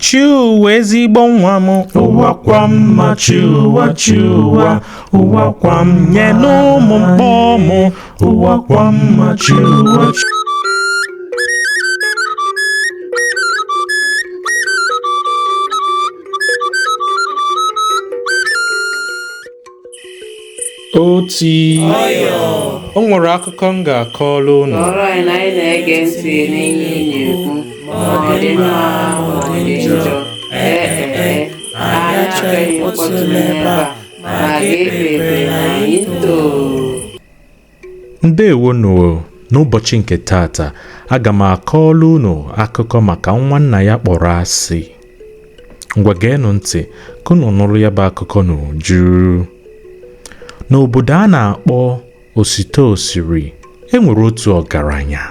Chiuwa ezigbo nwa m, ụwa kwa mma. Chiuwa, Chiuwa, ụwa kwa m. Nye n'ụmụ mkpọ m, ụwa kwa mma. Chiuwa. Oti. O nwere akụkọ m ga-akọrọ unu. Ọrụ anyị na anyị na-ege ntị n'ihe ị na-ekwu, ma ọ dị mma ma ọ dị njọ. Anyị achọghị mkpọtụ n'ebe a, ma ga-ekpe ekpere anyị too. Ndewonu. N'ụbọchị nke tata, aga m akọrọ unu akụkọ maka nwa nna ya kpọrọ asị. Ngwa geenụ ntị ka unu nụrụ ya bụ akụkọ n'uju. N'obodo a na-akpọ Osita Osiri, enwere otu ọgaranya.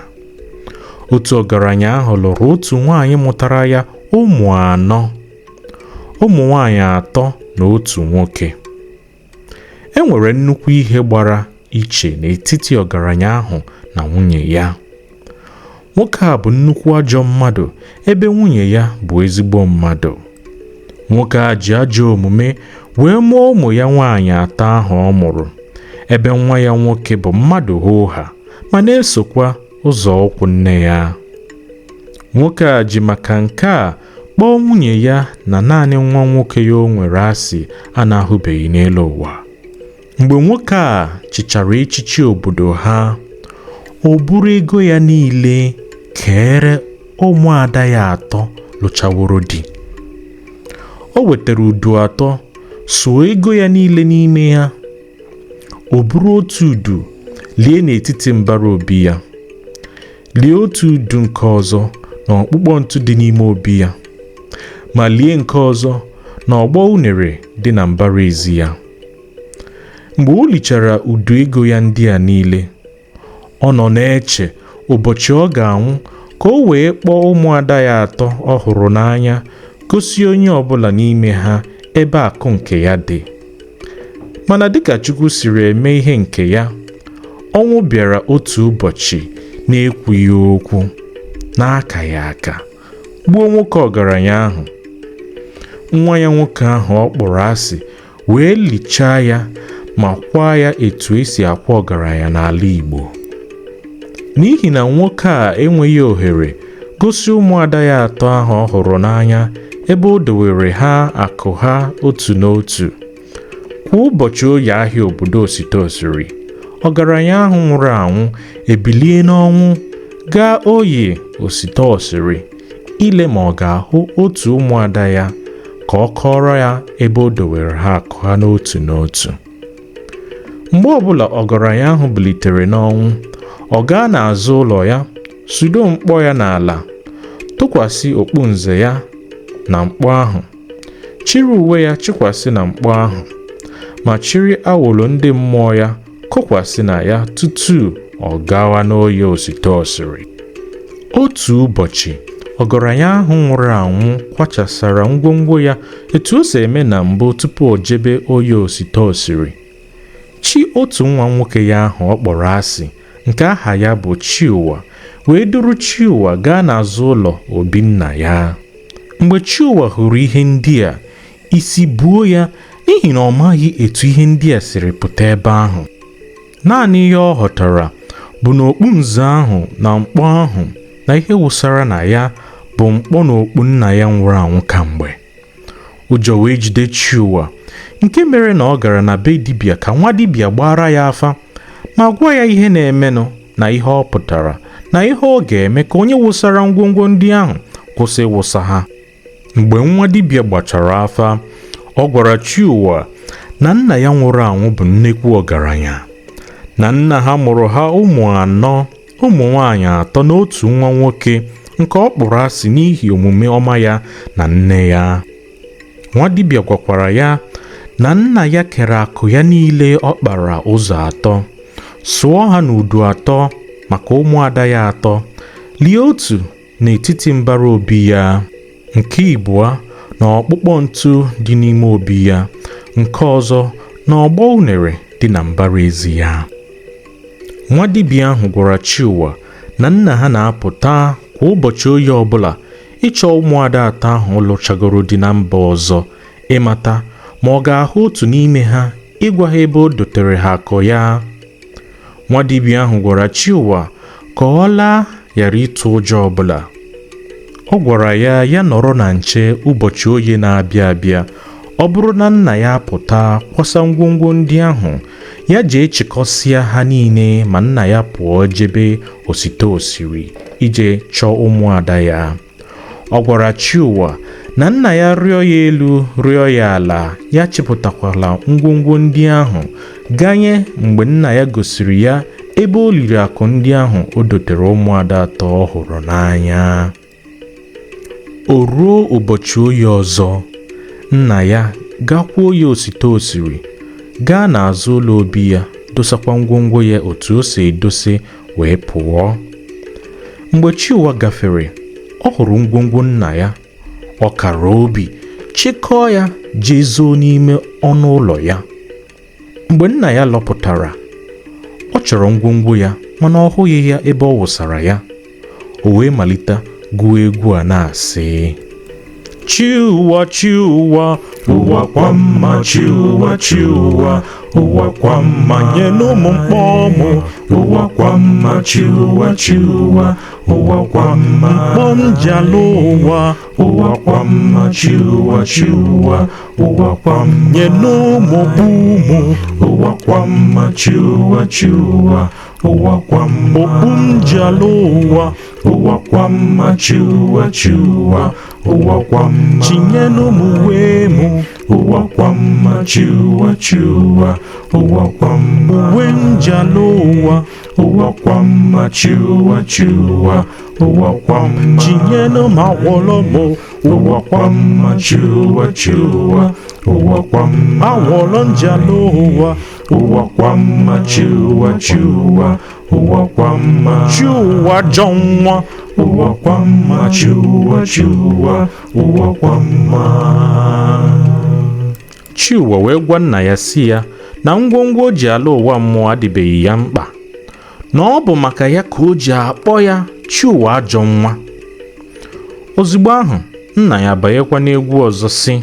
Otu ọgaranya ahụ lụrụ otu nwaanyị mụtara ya ụmụ anọ, ụmụ nwaanyị atọ na otu nwoke. Enwere nnukwu ihe gbara iche n'etiti ọgaranya ahụ na nwunye ya. Nwoke a bụ nnukwu ajọ mmadụ ebe nwunye ya bụ ezigbo mmadụ. Nwoke a ji ajọ omume wee mụọ ụmụ ya nwaanyị atọ ahụ ọ mụrụ, ebe nwa ya nwoke bụ mmadụ hooha ma na-esokwa ụzọ ụkwụ nne ya. Nwoke a ji maka nke a kpọọ nwunye ya na naanị nwa nwoke ya o nwere asị a na-ahụbeghị n'elu ụwa. Mgbe nwoke a chịchara echichi obodo ha, o buru ego ya niile keere ụmụada ya atọ lụchaworo di. O wetara udu atọ, suo ego ya niile n'ime ya. O buru otu udu lie n'etiti mbara obi ya, lie otu udu nke ọzọ na ọkpụkpọ ntu dị n'ime obi ya, ma lie nke ọzọ na ọgbọ unere dị na mbara ezi ya. Mgbe o lichara udu ego ya ndị a niile, ọ nọ na-eche ụbọchị ọ ga-anwụ ka o wee kpọọ ụmụada ya atọ ọ hụrụ n'anya, gosi onye ọbụla n'ime ha ebe akụ nke ya dị. Mana dịka Chukwu siri eme ihe nke ya, ọnwụ bịara otu ụbọchị na-ekwughị okwu, n'aka ya aka, gbuo nwoke ọgaranya ahụ. Nwa ya nwoke ahụ ọ kpọrọ asị wee lichaa ya ma kwaa ya etu esi akwa ọgaranya n'ala Igbo. N'ihi na nwoke a enweghị ohere gosi ụmụada ya atọ ahụ ọ hụrụ n'anya ebe o dowere ha akụ ha otu n'otu. Kwa ụbọchị oyi ahịa obodo Osita Osiri, ọgaranya ahụ nwụrụ anwụ ebilie n'ọnwụ gaa oyi Osita Osiri ile ma ọ ga-ahụ otu ụmụada ya ka ọ kọrọ ya ebe o dowere ha akụ ha n'otu n'otu. Mgbe ọbụla ọgaranya ahụ bilitere n'ọnwụ, ọ gaa n'azụ ụlọ ya, sudo mkpọ ya n'ala, tụkwasị okpu nze ya na mkpọ ahụ, chịrị uwe ya chịkwasị na mkpọ ahụ, ma chịrị awụlụ ndị mmụọ ya kokwasị na ya tutu ọ gawa n'oyi Osita Osiri. Otu ụbọchị, ọgaranya ahụ nwụrụ anwụ kwachasara ngwongwo ya etu o si eme na mbụ tupu o jebe oyi Osita Osiri. Chi otu nwa nwoke ya ahụ ọ kpọrọ asị, nke aha ya bụ Chiuwa, wee duru Chiuwa gaa n'azụ ụlọ obi nna ya. Mgbe Chiuwa hụrụ ihe ndị a, isi buo ya n'ihi na ọ maghị etu ihe ndị a siri pụta ebe ahụ. Naanị ihe ọ ghọtara bụ na okpu nze ahụ na mkpọ ahụ na ihe wụsara na ya bụ mkpọ na okpu nna ya nwụrụ anwụ kamgbe. Ụjọ wee jide Chiuwa, nke mere na ọ gara na be dibịa ka nwa dibịa gbara ya afa ma gwa ya ihe na-emenụ na ihe ọ pụtara na ihe ọ ga-eme ka onye wụsara ngwongwo ndị ahụ kwụsị ịwụsa ha. Mgbe nwa dibịa gbachara afa, ọ gwara Chiuwa na nna ya nwụrụ anwụ bụ nnekwu ọgaranya, na nna ha mụrụ ha ụmụ anọ, ụmụ nwaanyị atọ na otu nwa nwoke nke ọ kpọrọ asị n'ihi omume ọma ya na nne ya. Nwa dibịa gwakwara ya na nna ya kere akụ ya niile ọ kpara ụzọ atọ, sụọ ha n'udu atọ maka ụmụada ya atọ, lie otu n'etiti mbara obi ya, nke ịbụọ na ọkpụkpọ ntu dị n'ime obi ya, nke ọzọ na ọgbọ unere dị na mbara ezi ya. Nwa dibịa ahụ gwara Chiuwa na nna ha na-apụta kwa ụbọchị oyi ọbụla ịchọ ụmụada atọ ahụ lụchagoro dị na mba ọzọ ịmata ma ọ ga-ahụ otu n'ime ha ịgwa ha ebe o dotere ha akọ ya. Nwa dibịa ahụ gwara Chiụwa ka ọ laa ghara ịtụ ụjọ ọbụla. Ọ gwara ya nọrọ na nche ụbọchị oyi na-abịa abịa. Ọ bụrụ na nna ya apụta kwasa ngwongwo ndị ahụ, ya jee chịkọsịa ha niile ma nna ya pụọ jebe osite osiri ije chọọ ụmụada ya. Ọ gwara Chiụwa na nna ya rịọ ya elu rịọ ya ala, ya chịpụtakwala ngwongwo ndị ahụ ganye mgbe nna ya gosiri ya ebe o liri akụ ndị ahụ o dotere ụmụada atọ ọ hụrụ n'anya. O ruo ụbọchị oyi ọzọ, nna ya gakwuo ya osite osiri, gaa n'azụ ụlọ obi ya dosakwa ngwongwo ya otu o si edosa wee pụọ. Mgbe Chiụwa gafere, ọ hụrụ ngwongwo nna ya. Ọ kara obi chịkọọ ya jee zoo n'ime ọnụ ụlọ ya. Mgbe nna ya lọpụtara, ọ chọrọ ngwongwo ya mana ọ hụghị ya ebe ọ wụsara ya. O wee malite gụọ egwu a na-asị: Chiụwa Chiụwa, ụwa kwa mma, Chiụwa Chiụwa, ụwa kwa mma nye n'ụmụ mkpọmụ. Ụwa kwa mma, Chiụwa Chiụwa, ụwa kwa mma mkpọm ji ala ụwa. Ụwa kwa mma, Chiụwa Chiụwa, ụwa kwa mma nye n'ụmụ ụmụ. Ụwa kwa mma, Chiụwa Chiụwa, ụwa kwa mma okpum ji ala ụwa. Ụwa kwa mma, Chiụwa Chiụwa, ụwa kwa mma chinye n'ụmụ uwe mụ. Ụwa kwa mma, Chiụwa Chiụwa, ụwa kwa mma uwe njala ụwa. Ụwa kwa mma, Chiụwa Chiụwa, ụwa kwa mma chinye n'ụmụ awọlọ mụ. Ụwa kwa mma, Chiụwa Chiụwa, ụwa kwa mma awọlọ njala ụwa. Ụwa kwa mma, Chiụwa Chiụwa, ụwa kwa mma Chiụwa jọ nwa. Ụwa kwa mma, Chiụwa Chiụwa, ụwa kwa mma. Chiụwa wee gwa nna ya si ya na ngwongwo o ji ala ụwa mmụọ adịbeghị ya mkpa, na ọ bụ maka ya ka o ji akpọ ya Chiụwa ajọ nwa. Ozugbo ahụ, nna ya banyekwa n'egwu ọzọ si: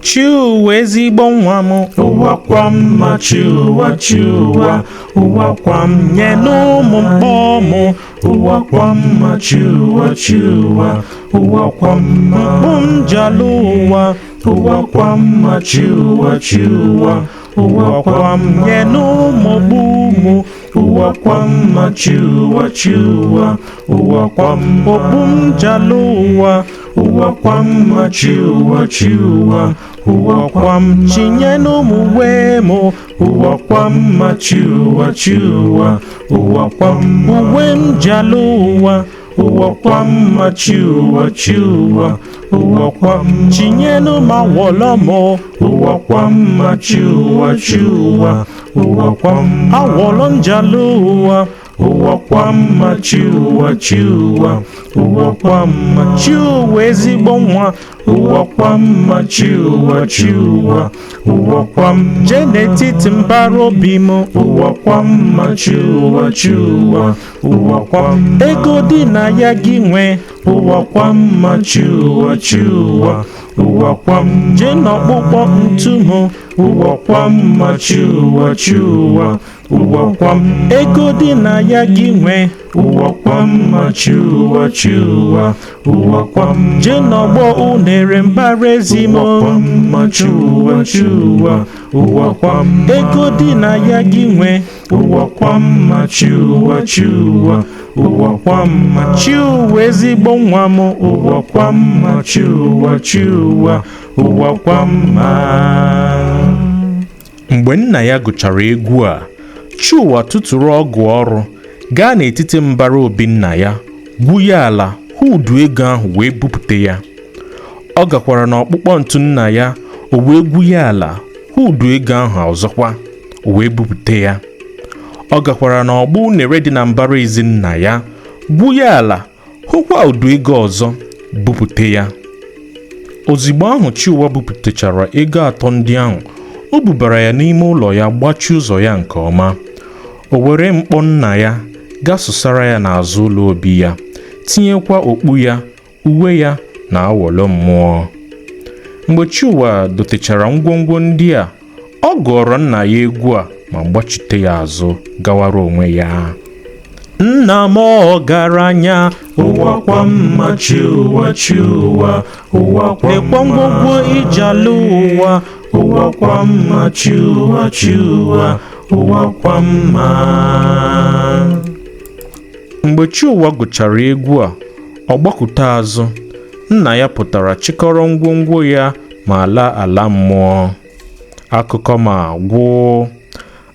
Chiụwa ezigbo nwa m, ụwa kwa mma, Chiụwa Chiụwa, ụwa kwa m nye n'ụmụ mkpọmụ. Ụwa kwa mma, Chiụwa Chiụwa, ụwa kwa mma mkpọm ji ala ụwa. Ụwa kwa mma, Chiụwa Chiụwa, ụwa kwa m nye n'ụmụ ụmụ. Ụwa kwa mma, Chiụwa Chiụwa, ụwa kwa m okpum ji ala ụwa. Ụwa kwa mma, Chiụwa Chiụwa, ụwa kwa m chinye n'ụmụ uwe mụ. Ụwa kwa mma, Chiụwa Chiụwa, ụwa kwa m uwe m ji ala ụwa. Ụwa kwa mma, Chiụwa Chiụwa, ụwa kwa m chinye n'ụmụ awọlọ mụ. Ụwa kwa mma, Chiụwa Chiụwa, ụwa kwa m awọlọ njala ụwa. Ụwa kwa mma, Chiụwa Chiụwa, ụwa kwa mma Chiụwa ezigbo nwa. Ụwa kwa mma, Chiụwa Chiụwa, ụwa kwa m jee n'etiti mbara obi m. Ụwa kwa mma, Chiụwa Chiụwa, ụwa kwa m ego dị na ya gị nwe. Ụwa kwa mma, Chiụwa Chiụwa, ụwa kwa m jee n'ọkpụkpọ ntu m. Ụwa kwa mma, Chiụwa Chiụwa, ụwa kwa m ego dị na ya gị nwe. Ụwa kwa mma, Chiụwa Chiụwa, ụwa kwa m jee n'ọgbọ unere mbara ezi m. Ụwa kwa mma, Chiụwa Chiụwa, ụwa kwa m ego dị na ya gị nwe. Ụwa kwa mma, Chiụwa Chiụwa, ụwa kwa mma Chiụwa ezigbo nwa m. Ụwa kwa mma, Chiụwa Chiụwa, ụwa kwa mma. Mgbe nna ya gụchara egwu a, Chiụwa tụtụrụ ọgụ ọrụ gaa n'etiti mbara obi nna ya, gwuye ala hụ udu ego ahụ wee bupụta ya. Ọ gakwara n'ọkpụkpọ ntu nna ya, o wee gwuye ala hụ udu ego ahụ ọzọkwa, o wee bupụta ya. Ọ gakwara n'ọgbọ unere dị na mbara ezi nna ya, gwuye ala hụkwa udu ego ọzọ, bupụta ya. Ozigbo ahụ Chiụwa bupụtachara ego atọ ndị ahụ, o bubara ya n'ime ụlọ ya, gbachie ụzọ ya nke ọma. O were mkpọ nna ya gaa sụsara ya n'azụ ụlọ obi ya, tinyekwa okpu ya, uwe ya na-awọlọ mmụọ. Mgbe Chiụwa dotechara ngwongwo ndị a, ọ gụọrọ nna ya egwu a ma gbachite ya azụ gawara onwe ya. Nna m ọgaranya, ụwa kwa mma Chiụwa Chiụwa, ụwa kwa mma. Lekwa ngwongwo iji ala ụwa, ụwa kwa mma Chiụwa Chiụwa, ụwa kwa mma. Mgbe Chiụwa gụchara egwu a, ọ gbakụta azụ. Nna ya pụtara chịkọrọ ngwongwo ya ma ala mmụọ. Akụkọ ma gwụ.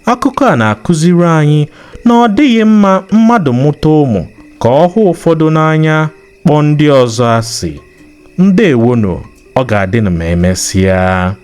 Akụkọ a na-akụziri anyị na ọ dịghị mma mmadụ mụta ụmụ ka ọ hụ ụfọdụ n'anya kpọọ ndị ọzọ asị. Ndewonu, ọ ga-adị na ma emesịa.